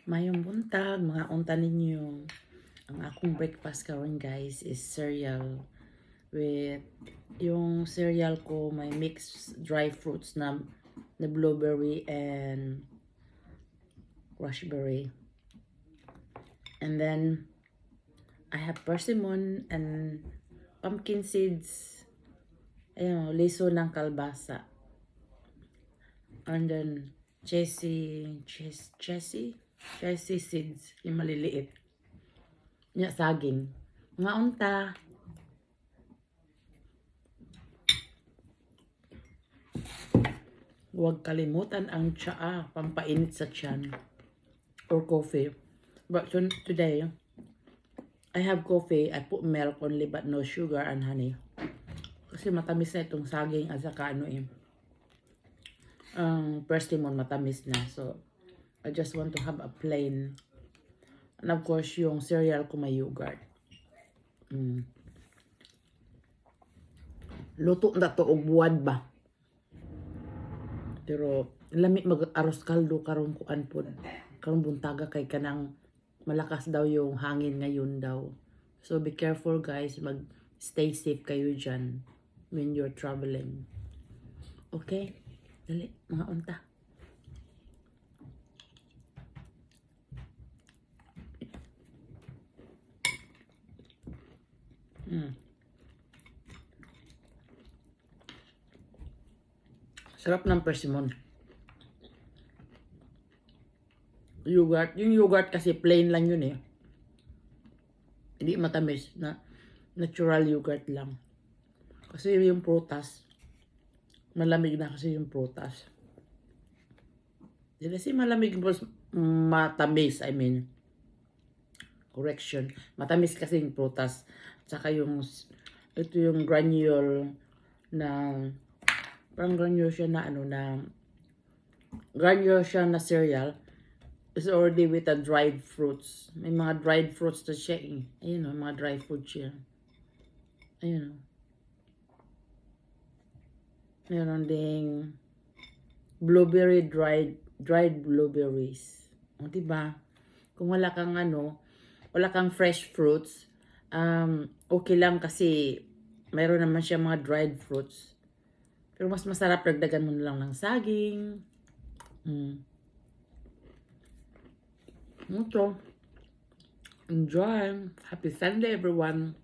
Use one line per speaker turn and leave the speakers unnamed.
Mayong buntag, mga unta ninyo. Ang akong breakfast karon guys is cereal with yung cereal ko may mixed dry fruits na blueberry and raspberry. And then I have persimmon and pumpkin seeds. Ayun, liso ng kalbasa. And then chessy seeds, yung maliliit. Nya saging. Mga unta. Huwag kalimutan ang tsaa, pampainit sa tiyan. Or coffee. But today, I have coffee. I put milk only but no sugar and honey. Kasi matamis na itong saging at saka persimmon matamis na. So, I just want to have a plain. And of course, yung cereal ko may yogurt. Luto na to og buwad ba? Pero lamit mag-aros kaldo karon kuan pod. Karon buntaga kay kanang malakas daw yung hangin ngayon daw. So be careful guys, stay safe kayo dyan when you're traveling. Okay? Dali, mga unta. Sarap ng persimmon. Yogurt. Yung yogurt kasi plain lang yun eh. Hindi matamis. Natural yogurt lang. Kasi yung prutas, malamig na kasi yung prutas. Hindi kasi malamig matamis, I mean. Correction. Matamis kasi yung prutas. Tsaka ito yung granule na, parang granule siya na cereal. It's already with the dried fruits. May mga dried fruits na siya eh. Ayun o, mga dry fruit siya. Ayun o. Meron ding blueberry, dried blueberries. O, diba? Kung wala kang fresh fruits, okay lang kasi mayroon naman siya mga dried fruits. Pero mas masarap, dagdagan mo na lang ng saging. Ito. Enjoy. Happy Sunday, everyone.